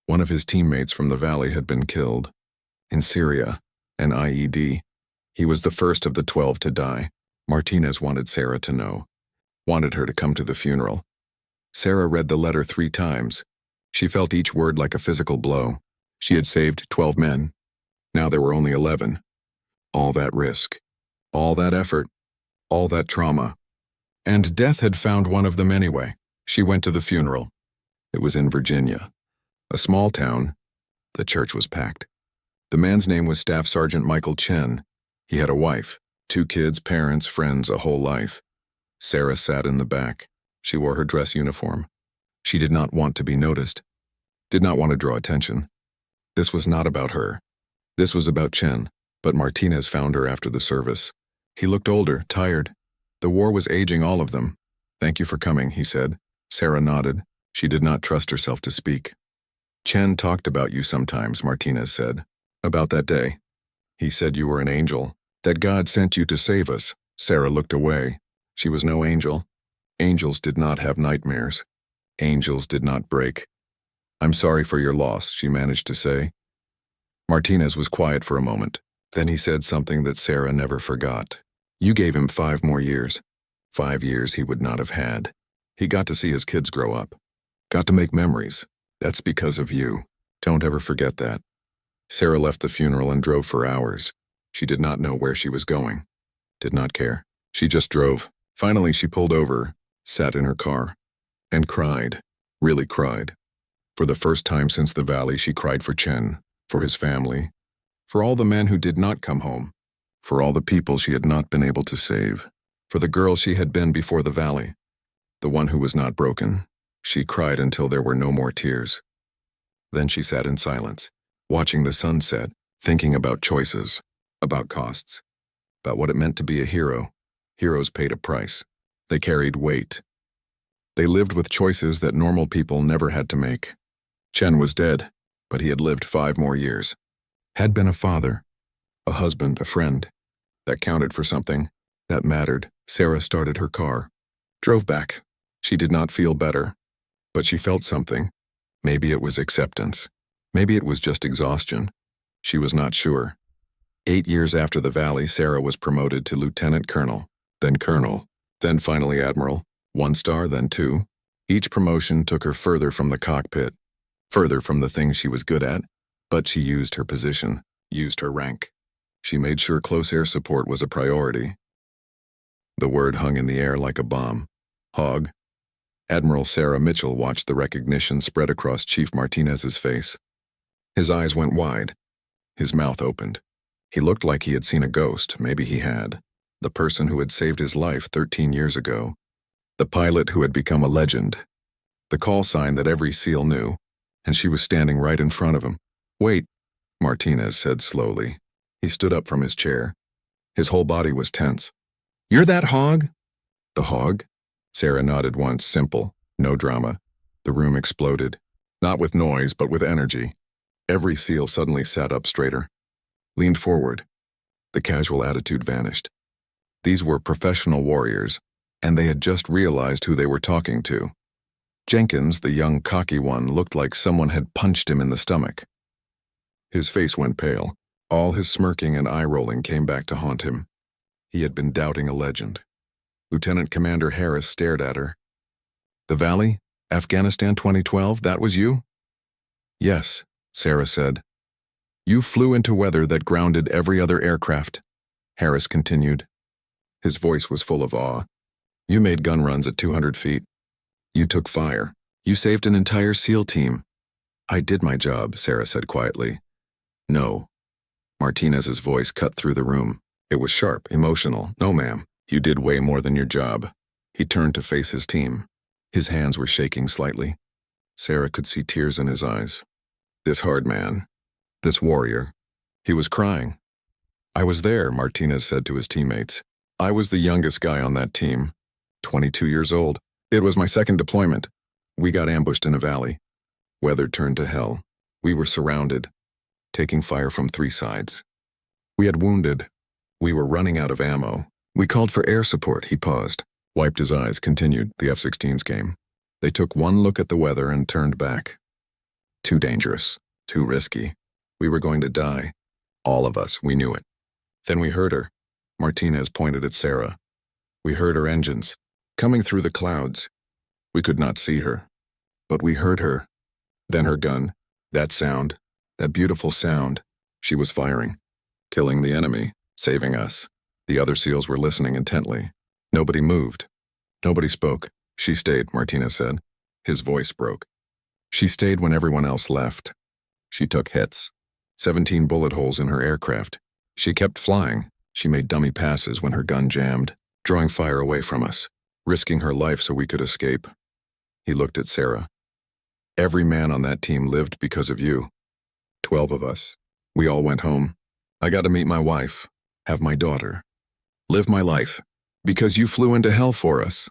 One of his teammates from the Valley had been killed. In Syria, an IED. He was the first of the 12 to die. Martinez wanted Sarah to know. Wanted her to come to the funeral. Sarah read the letter 3 times. She felt each word like a physical blow. She had saved 12 men. Now there were only 11. All that risk. All that effort. All that trauma. And death had found one of them anyway. She went to the funeral. It was in Virginia. A small town. The church was packed. The man's name was Staff Sergeant Michael Chen. He had a wife, 2 kids, parents, friends, a whole life. Sarah sat in the back. She wore her dress uniform. She did not want to be noticed. Did not want to draw attention. This was not about her. This was about Chen, but Martinez found her after the service. He looked older, tired. The war was aging all of them. "Thank you for coming," he said. Sarah nodded. She did not trust herself to speak. "Chen talked about you sometimes," Martinez said. "About that day. He said you were an angel, that God sent you to save us." Sarah looked away. She was no angel. Angels did not have nightmares. Angels did not break. "I'm sorry for your loss," she managed to say. Martinez was quiet for a moment. Then he said something that Sarah never forgot. "You gave him 5 more years. 5 years he would not have had. He got to see his kids grow up. Got to make memories. That's because of you. Don't ever forget that." Sarah left the funeral and drove for hours. She did not know where she was going. Did not care. She just drove. Finally, she pulled over, sat in her car, and cried. Really cried. For the first time since the Valley, she cried for Chen, for his family, for all the men who did not come home, for all the people she had not been able to save, for the girl she had been before the Valley, the one who was not broken. She cried until there were no more tears. Then she sat in silence, watching the sunset, thinking about choices, about costs, about what it meant to be a hero. Heroes paid a price. They carried weight. They lived with choices that normal people never had to make. Chen was dead, but he had lived 5 more years. Had been a father, a husband, a friend. That counted for something. That mattered. Sarah started her car. Drove back. She did not feel better. But she felt something. Maybe it was acceptance. Maybe it was just exhaustion. She was not sure. 8 years after the Valley, Sarah was promoted to lieutenant colonel, then finally admiral. 1 star, then 2. Each promotion took her further from the cockpit, further from the things she was good at, but she used her position, used her rank. She made sure close air support was a priority. The word hung in the air like a bomb. Hogg. Admiral Sarah Mitchell watched the recognition spread across Chief Martinez's face. His eyes went wide. His mouth opened. He looked like he had seen a ghost. Maybe he had. The person who had saved his life 13 years ago. The pilot who had become a legend. The call sign that every SEAL knew. And she was standing right in front of him. "Wait," Martinez said slowly. He stood up from his chair. His whole body was tense. "You're that Hogg?" "The Hogg?" Sarah nodded once, simple, no drama. The room exploded. Not with noise, but with energy. Every SEAL suddenly sat up straighter. Leaned forward. The casual attitude vanished. These were professional warriors, and they had just realized who they were talking to. Jenkins, the young cocky one, looked like someone had punched him in the stomach. His face went pale. All his smirking and eye-rolling came back to haunt him. He had been doubting a legend. Lieutenant Commander Harris stared at her. "The Valley? Afghanistan 2012, that was you?" "Yes," Sarah said. "You flew into weather that grounded every other aircraft," Harris continued. His voice was full of awe. "You made gun runs at 200 feet. You took fire. You saved an entire SEAL team." "I did my job," Sarah said quietly. "No." Martinez's voice cut through the room. It was sharp, emotional. "No, ma'am. You did way more than your job." He turned to face his team. His hands were shaking slightly. Sarah could see tears in his eyes. This hard man, this warrior, he was crying. I was there, Martinez said to his teammates. I was the youngest guy on that team, 22 years old. It was my second deployment. We got ambushed in a valley. Weather turned to hell. We were surrounded, taking fire from 3 sides. We had wounded. We were running out of ammo. We called for air support. He paused, wiped his eyes, continued. The F-16s came. They took one look at the weather and turned back. Too dangerous, too risky. We were going to die. All of us, we knew it. Then we heard her. Martinez pointed at Sarah. We heard her engines, coming through the clouds. We could not see her, but we heard her. Then her gun, that sound, that beautiful sound. She was firing, killing the enemy, saving us. The other SEALs were listening intently. Nobody moved. Nobody spoke. She stayed, Martinez said. His voice broke. She stayed when everyone else left. She took hits. 17 bullet holes in her aircraft. She kept flying. She made dummy passes when her gun jammed, drawing fire away from us, risking her life so we could escape. He looked at Sarah. Every man on that team lived because of you. 12 of us. We all went home. I got to meet my wife, have my daughter, live my life, because you flew into hell for us.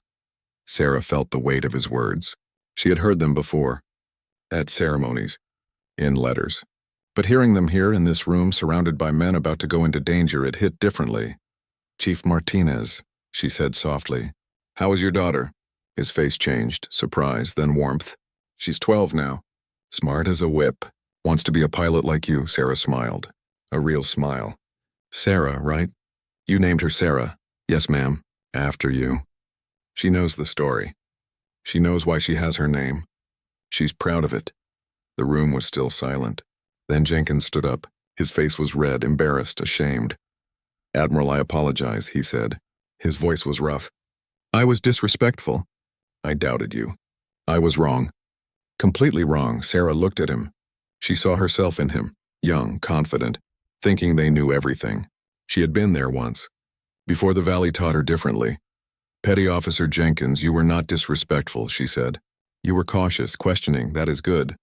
Sarah felt the weight of his words. She had heard them before, at ceremonies, in letters. But hearing them here in this room surrounded by men about to go into danger, it hit differently. Chief Martinez, she said softly. How is your daughter? His face changed, surprise, then warmth. She's 12 now. Smart as a whip. Wants to be a pilot like you, Sarah smiled. A real smile. Sarah, right? You named her Sarah. Yes, ma'am. After you. She knows the story. She knows why she has her name. She's proud of it. The room was still silent. Then Jenkins stood up. His face was red, embarrassed, ashamed. Admiral, I apologize, he said. His voice was rough. I was disrespectful. I doubted you. I was wrong. Completely wrong. Sarah looked at him. She saw herself in him, young, confident, thinking they knew everything. She had been there once, before the valley taught her differently. Petty Officer Jenkins, you were not disrespectful, she said. You were cautious, questioning. That is good.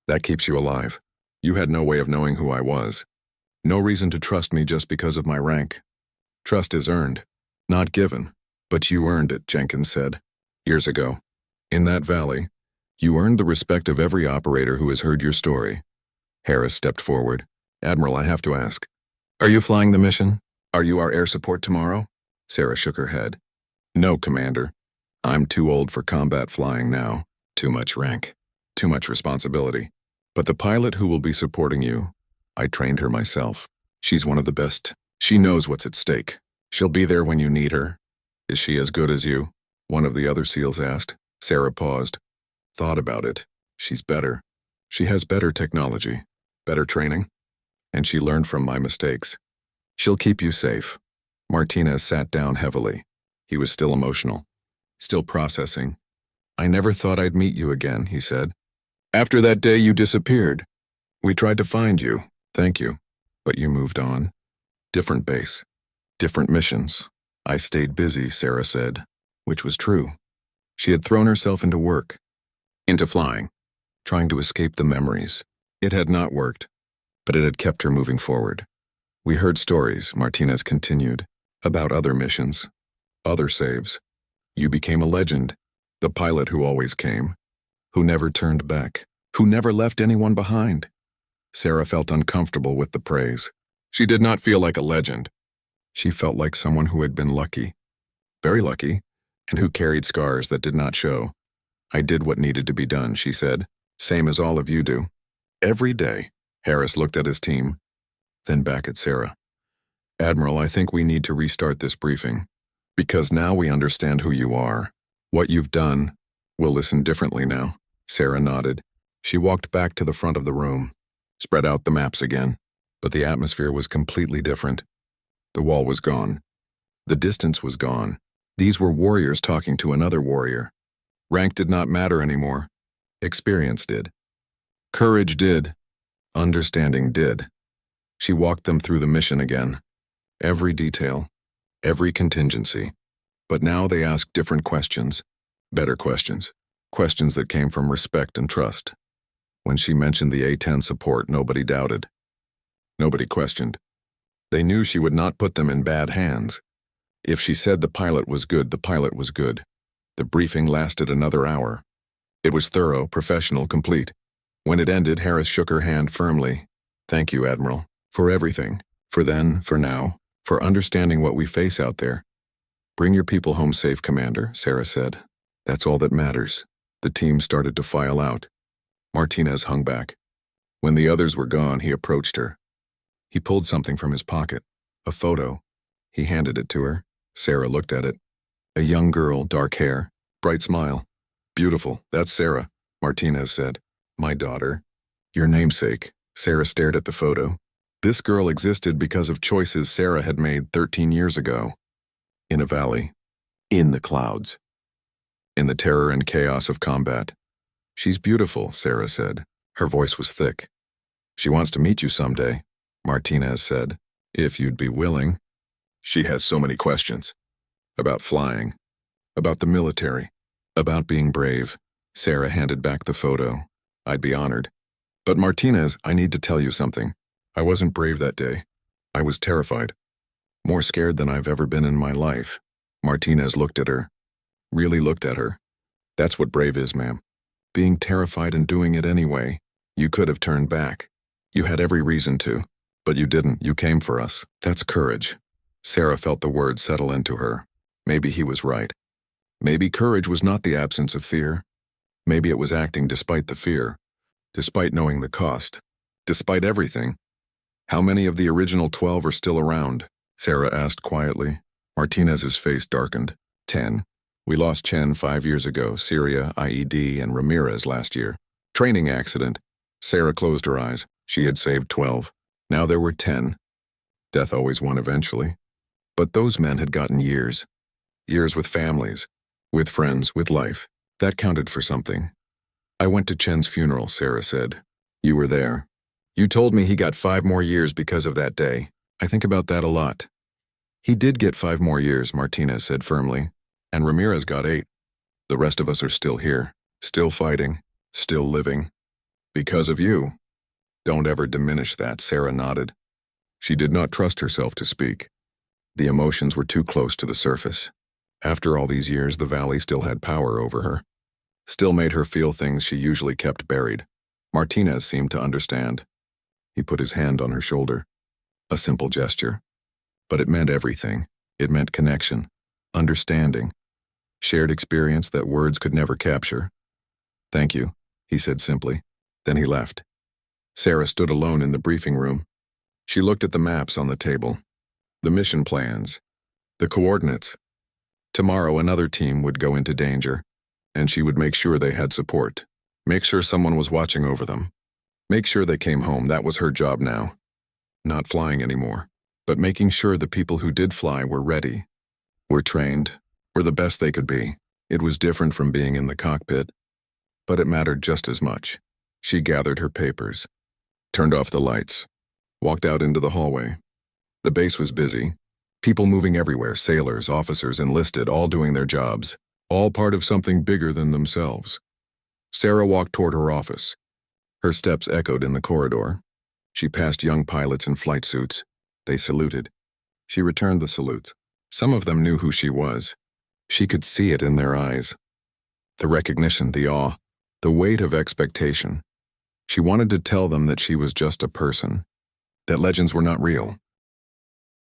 That keeps you alive. You had no way of knowing who I was. No reason to trust me just because of my rank. Trust is earned, not given. But you earned it, Jenkins said. Years ago. In that valley, you earned the respect of every operator who has heard your story. Harris stepped forward. Admiral, I have to ask. Are you flying the mission? Are you our air support tomorrow? Sarah shook her head. No, Commander. I'm too old for combat flying now. Too much rank. Too much responsibility. But the pilot who will be supporting you, I trained her myself. She's one of the best. She knows what's at stake. She'll be there when you need her. Is she as good as you? One of the other SEALs asked. Sarah paused. Thought about it. She's better. She has better technology, better training, and she learned from my mistakes. She'll keep you safe. Martinez sat down heavily. He was still emotional, still processing. I never thought I'd meet you again, he said. After that day you disappeared. We tried to find you, thank you, but you moved on. Different base, different missions. I stayed busy, Sarah said, which was true. She had thrown herself into work, into flying, trying to escape the memories. It had not worked, but it had kept her moving forward. We heard stories, Martinez continued, about other missions, other saves. You became a legend, the pilot who always came, who never turned back, who never left anyone behind. Sarah felt uncomfortable with the praise. She did not feel like a legend. She felt like someone who had been lucky, very lucky, and who carried scars that did not show. I did what needed to be done, she said, same as all of you do. Every day. Harris looked at his team, then back at Sarah. Admiral, I think we need to restart this briefing, because now we understand who you are, what you've done. We'll listen differently now. Sarah nodded. She walked back to the front of the room, spread out the maps again, but the atmosphere was completely different. The wall was gone. The distance was gone. These were warriors talking to another warrior. Rank did not matter anymore. Experience did. Courage did. Understanding did. She walked them through the mission again. Every detail, every contingency. But now they asked different questions, better questions. Questions that came from respect and trust. When she mentioned the A-10 support, nobody doubted. Nobody questioned. They knew she would not put them in bad hands. If she said the pilot was good, the pilot was good. The briefing lasted another hour. It was thorough, professional, complete. When it ended, Harris shook her hand firmly. "Thank you, Admiral, for everything. For then, for now, for understanding what we face out there." "Bring your people home safe, Commander," Sarah said. "That's all that matters." The team started to file out. Martinez hung back. When the others were gone, he approached her. He pulled something from his pocket, a photo. He handed it to her. Sarah looked at it. A young girl, dark hair, bright smile. "Beautiful, that's Sarah," Martinez said. "My daughter." "Your namesake." Sarah stared at the photo. This girl existed because of choices Sarah had made 13 years ago. In a valley. In the clouds. In the terror and chaos of combat. "She's beautiful," Sarah said. Her voice was thick. "She wants to meet you someday," Martinez said. "If you'd be willing." "She has so many questions. About flying. About the military. About being brave." Sarah handed back the photo. "I'd be honored. But Martinez, I need to tell you something. I wasn't brave that day. I was terrified. More scared than I've ever been in my life." Martinez looked at her. Really looked at her. "That's what brave is, ma'am. Being terrified and doing it anyway. You could have turned back. You had every reason to. But you didn't. You came for us. That's courage." Sarah felt the words settle into her. Maybe he was right. Maybe courage was not the absence of fear. Maybe it was acting despite the fear. Despite knowing the cost. Despite everything. "How many of the original 12 are still around?" Sarah asked quietly. Martinez's face darkened. 10. We lost Chen 5 years ago, Syria, IED, and Ramirez last year. Training accident. Sarah closed her eyes. She had saved 12. Now there were 10. Death always won eventually. But those men had gotten years. Years with families. With friends, with life. That counted for something. "I went to Chen's funeral," Sarah said. "You were there. You told me he got 5 more years because of that day. I think about that a lot." "He did get 5 more years," Martinez said firmly. "And Ramirez got 8. The rest of us are still here. Still fighting. Still living. Because of you." "Don't ever diminish that," Sarah nodded. She did not trust herself to speak. The emotions were too close to the surface. After all these years, the valley still had power over her. Still made her feel things she usually kept buried. Martinez seemed to understand. He put his hand on her shoulder. A simple gesture. But it meant everything. It meant connection. Understanding. Shared experience that words could never capture. "Thank you," he said simply. Then he left. Sarah stood alone in the briefing room. She looked at the maps on the table. The mission plans. The coordinates. Tomorrow another team would go into danger, and she would make sure they had support. Make sure someone was watching over them. Make sure they came home. That was her job now. Not flying anymore, but making sure the people who did fly were ready, were trained, were the best they could be. It was different from being in the cockpit, but it mattered just as much. She gathered her papers, turned off the lights, walked out into the hallway. The base was busy. People moving everywhere, sailors, officers, enlisted, all doing their jobs, all part of something bigger than themselves. Sarah walked toward her office. Her steps echoed in the corridor. She passed young pilots in flight suits. They saluted. She returned the salutes. Some of them knew who she was. She could see it in their eyes. The recognition, the awe, the weight of expectation. She wanted to tell them that she was just a person, that legends were not real,